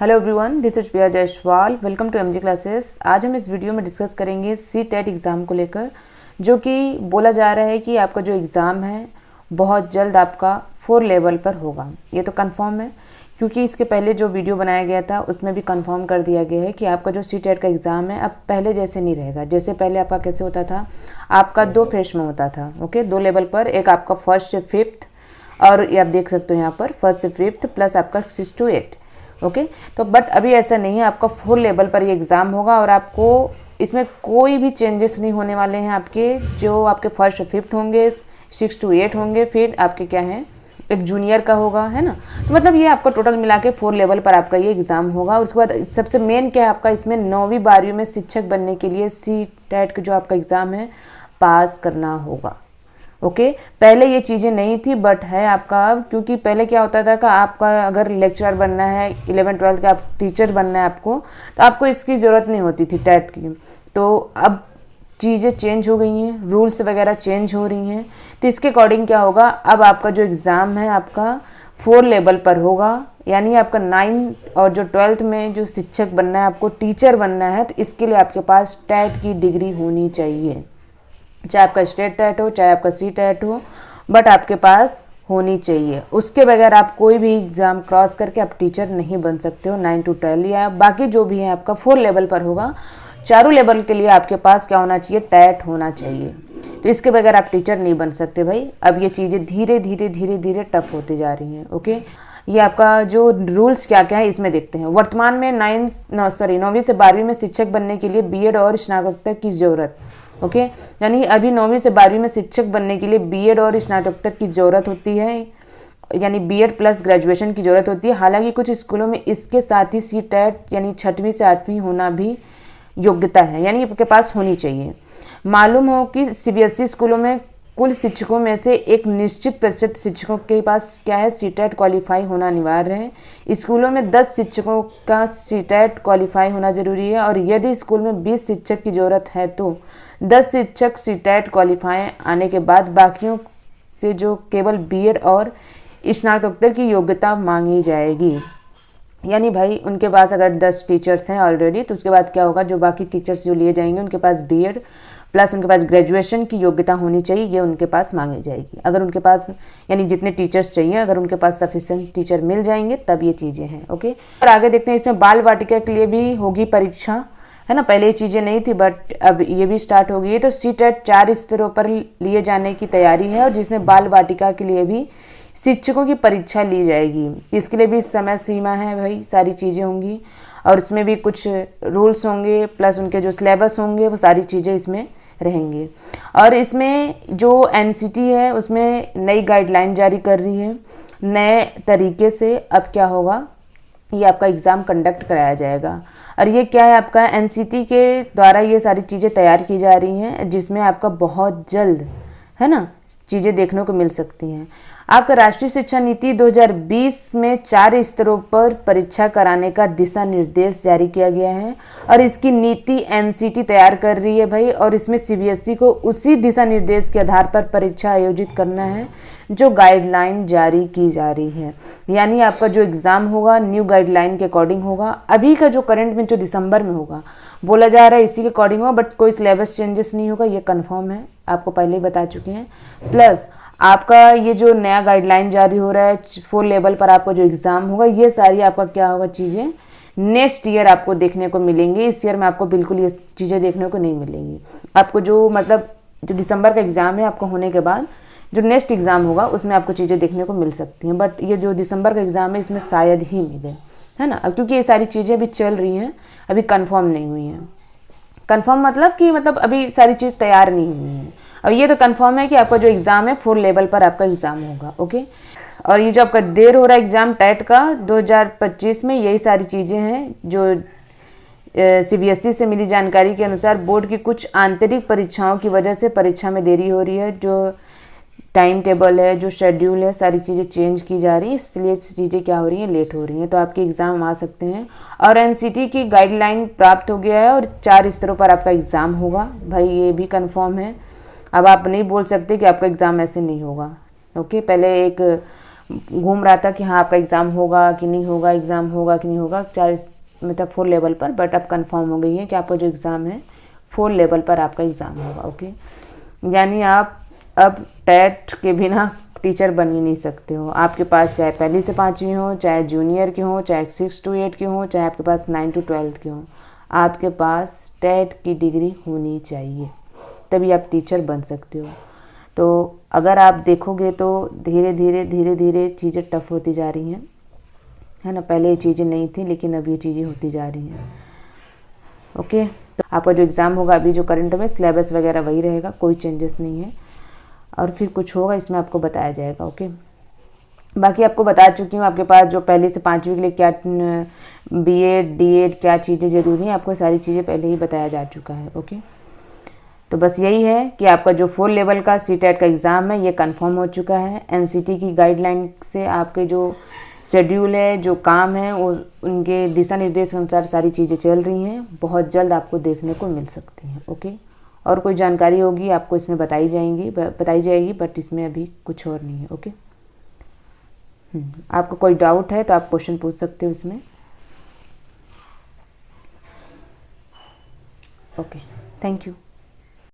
Hello everyone, this is Priya Jaiswal. Welcome to MG classes. आज हम इस वीडियो में डिस्कस करेंगे सी टेट एग्ज़ाम को लेकर, जो कि बोला जा रहा है कि आपका जो एग्ज़ाम है बहुत जल्द आपका 4 लेवल पर होगा। ये तो कंफर्म है, क्योंकि इसके पहले जो वीडियो बनाया गया था उसमें भी कंफर्म कर दिया गया है कि आपका जो सी टेट का एग्ज़ाम है अब पहले जैसे नहीं रहेगा। जैसे पहले आपका कैसे होता था, आपका 2 फेज में होता था। ओके, 2 लेवल पर, एक आपका 1st से 5th, और ये आप देख सकते हो यहाँ पर 1st से 5th प्लस आपका 6 to 8। ओके, तो बट अभी ऐसा नहीं है, आपका 4 लेवल पर ये एग्ज़ाम होगा और आपको इसमें कोई भी चेंजेस नहीं होने वाले हैं। आपके जो आपके 1st से 5th होंगे, 6 to 8 होंगे, फिर आपके क्या है एक जूनियर का होगा, है ना। तो मतलब ये आपका टोटल मिला के 4 लेवल पर आपका ये एग्ज़ाम होगा। उसके बाद सबसे मेन क्या है आपका इसमें 9वीं 12वीं में शिक्षक बनने के लिए सी टेट का जो आपका एग्ज़ाम है पास करना होगा। ओके, पहले ये चीज़ें नहीं थी बट है आपका अब, क्योंकि पहले क्या होता था कि आपका अगर लेक्चरर बनना है 11th 12th का, आप टीचर बनना है आपको, तो आपको इसकी ज़रूरत नहीं होती थी टेट की। तो अब चीज़ें चेंज हो गई हैं, रूल्स वगैरह चेंज हो रही हैं। तो इसके अकॉर्डिंग क्या होगा, अब आपका जो एग्ज़ाम है आपका 4 लेवल पर होगा। यानी आपका 9 और जो 12th में जो शिक्षक बनना है, आपको टीचर बनना है, तो इसके लिए आपके पास टेट की डिग्री होनी चाहिए। चाहे आपका स्टेट टेट हो, चाहे आपका सी टेट हो, बट आपके पास होनी चाहिए। उसके बगैर आप कोई भी एग्ज़ाम क्रॉस करके आप टीचर नहीं बन सकते हो। 9 to 12 या बाकी जो भी है आपका 4 लेवल पर होगा। चारों लेवल के लिए आपके पास क्या होना चाहिए, टेट होना चाहिए। तो इसके बगैर आप टीचर नहीं बन सकते भाई। अब ये चीज़ें धीरे धीरे टफ होती जा रही हैं। ओके, ये आपका जो रूल्स क्या क्या है इसमें देखते हैं। वर्तमान में 9वीं से 12वीं में शिक्षक बनने के लिए बीएड और स्नातकोत्तर की ज़रूरत। ओके, यानी अभी 9वीं से 12वीं में शिक्षक बनने के लिए बीएड और स्नातकोत्तर की ज़रूरत होती है, यानी बीएड प्लस ग्रेजुएशन की ज़रूरत होती है। हालांकि कुछ स्कूलों में इसके साथ ही सी टेट यानी 6वीं से 8वीं होना भी योग्यता है, यानी आपके पास होनी चाहिए। मालूम हो कि सीबीएसई स्कूलों में कुल शिक्षकों में से एक निश्चित प्रतिशत शिक्षकों के पास क्या है, सी टेट क्वालिफाई होना अनिवार्य है। स्कूलों में 10 शिक्षकों का सी टेट क्वालिफाई होना जरूरी है, और यदि स्कूल में 20 शिक्षक की ज़रूरत है तो 10 शिक्षक सी टेट क्वालिफाई आने के बाद बाकियों से जो केवल बीएड और स्नातकोत्तर की योग्यता मांगी जाएगी। यानी भाई उनके पास अगर 10 टीचर्स हैं ऑलरेडी, तो उसके बाद क्या होगा, जो बाकी टीचर्स जो लिए जाएंगे उनके पास बीएड प्लस उनके पास ग्रेजुएशन की योग्यता होनी चाहिए, ये उनके पास मांगी जाएगी। अगर उनके पास यानी जितने टीचर्स चाहिए, अगर उनके पास सफिशिएंट टीचर मिल जाएंगे तब ये चीज़ें हैं। ओके, और आगे देखते हैं, इसमें बाल वाटिका के लिए भी होगी परीक्षा, है ना। पहले ये चीज़ें नहीं थी बट अब ये भी स्टार्ट हो गई है। तो सी टेट 4 स्तरों पर लिए जाने की तैयारी है, और जिसमें बाल वाटिका के लिए भी शिक्षकों की परीक्षा ली जाएगी। इसके लिए भी समय सीमा है भाई, सारी चीज़ें होंगी, और इसमें भी कुछ रूल्स होंगे प्लस उनके जो सिलेबस होंगे वो सारी चीज़ें इसमें रहेंगी। और इसमें जो एनसीटी है उसमें नई गाइडलाइन जारी कर रही है। नए तरीके से अब क्या होगा, ये आपका एग्ज़ाम कंडक्ट कराया जाएगा। और ये क्या है, आपका एनसीटी के द्वारा ये सारी चीज़ें तैयार की जा रही हैं, जिसमें आपका बहुत जल्द, है ना, चीज़ें देखने को मिल सकती हैं। आपका राष्ट्रीय शिक्षा नीति 2020 में 4 स्तरों पर परीक्षा कराने का दिशा निर्देश जारी किया गया है, और इसकी नीति एनसीटी तैयार कर रही है भाई। और इसमें सीबीएसई को उसी दिशा निर्देश के आधार पर परीक्षा आयोजित करना है जो गाइडलाइन जारी की जा रही है। यानी आपका जो एग्ज़ाम होगा न्यू गाइडलाइन के अकॉर्डिंग होगा। अभी का जो करंट में जो दिसंबर में होगा बोला जा रहा है इसी के अकॉर्डिंग होगा, बट कोई सिलेबस चेंजेस नहीं होगा, ये कंफर्म है, आपको पहले ही बता चुके हैं। प्लस आपका ये जो नया गाइडलाइन जारी हो रहा है 4 लेवल पर आपका जो एग्ज़ाम होगा, ये सारी आपका क्या होगा चीज़ें नेक्स्ट ईयर आपको देखने को मिलेंगी। इस ईयर में आपको बिल्कुल ये चीज़ें देखने को नहीं मिलेंगी। आपको जो मतलब जो दिसंबर का एग्ज़ाम है आपको होने के बाद जो नेक्स्ट एग्ज़ाम होगा उसमें आपको चीज़ें देखने को मिल सकती हैं, बट ये जो दिसंबर का एग्ज़ाम है इसमें शायद ही मिले, है ना। अब क्योंकि ये सारी चीज़ें अभी चल रही हैं, अभी कंफर्म नहीं हुई हैं। कंफर्म मतलब कि मतलब अभी सारी चीज़ तैयार नहीं हुई हैं। और ये तो कंफर्म है कि आपका जो एग्ज़ाम है 4 लेवल पर आपका एग्ज़ाम होगा। ओके, और ये जो आपका देर हो रहा है एग्ज़ाम टेट का 2025 में, यही सारी चीज़ें हैं जो सीबीएसई से मिली जानकारी के अनुसार बोर्ड की कुछ आंतरिक परीक्षाओं की वजह से परीक्षा में देरी हो रही है। जो टाइम टेबल है, जो शेड्यूल है, सारी चीज़ें चेंज की जा रही है, इसलिए चीज़ें क्या हो रही हैं, लेट हो रही हैं। तो आपके एग्ज़ाम आ सकते हैं। और एनसीटी की गाइडलाइन प्राप्त हो गया है और 4 स्तरों पर आपका एग्ज़ाम होगा भाई, ये भी कंफर्म है। अब आप नहीं बोल सकते कि आपका एग्ज़ाम ऐसे नहीं होगा। ओके, पहले एक घूम रहा था कि हाँ आपका एग्ज़ाम होगा कि नहीं होगा, एग्ज़ाम होगा कि नहीं होगा, चाहे मतलब 4 लेवल पर, बट अब कंफर्म हो गई है कि आपका जो एग्ज़ाम है 4 लेवल पर आपका एग्ज़ाम होगा। ओके, यानी आप अब टेट के बिना टीचर बन ही नहीं सकते हो। आपके पास चाहे पहली से 5वीं हो, चाहे जूनियर के हो, चाहे 6 to 8 के हो, चाहे आपके पास 9 to 12 के हो, आपके पास टेट की डिग्री होनी चाहिए, तभी आप टीचर बन सकते हो। तो अगर आप देखोगे तो धीरे धीरे चीज़ें टफ होती जा रही हैं, है ना। पहले ये चीज़ें नहीं थी, लेकिन अब ये चीज़ें होती जा रही हैं। ओके, तो आपका जो एग्ज़ाम होगा अभी जो करंट में सिलेबस वगैरह वही रहेगा, कोई चेंजेस नहीं है, और फिर कुछ होगा इसमें आपको बताया जाएगा। ओके, बाकी आपको बता चुकी हूँ आपके पास जो पहले से 5वीं के लिए क्या बीएड डीएड क्या चीज़ें ज़रूरी हैं, आपको सारी चीज़ें पहले ही बताया जा चुका है। ओके, तो बस यही है कि आपका जो 4 लेवल का सीटेट का एग्ज़ाम है ये कंफर्म हो चुका है। एनसीटी की गाइडलाइन से आपके जो शेड्यूल है, जो काम है, वो उनके दिशा निर्देश के अनुसार सारी चीज़ें चल रही हैं, बहुत जल्द आपको देखने को मिल सकती हैं। ओके, और कोई जानकारी होगी आपको इसमें बताई जाएगी, बट इसमें अभी कुछ और नहीं है। ओके, आपको कोई डाउट है तो आप क्वेश्चन पूछ सकते हो इसमें। Okay, thank you.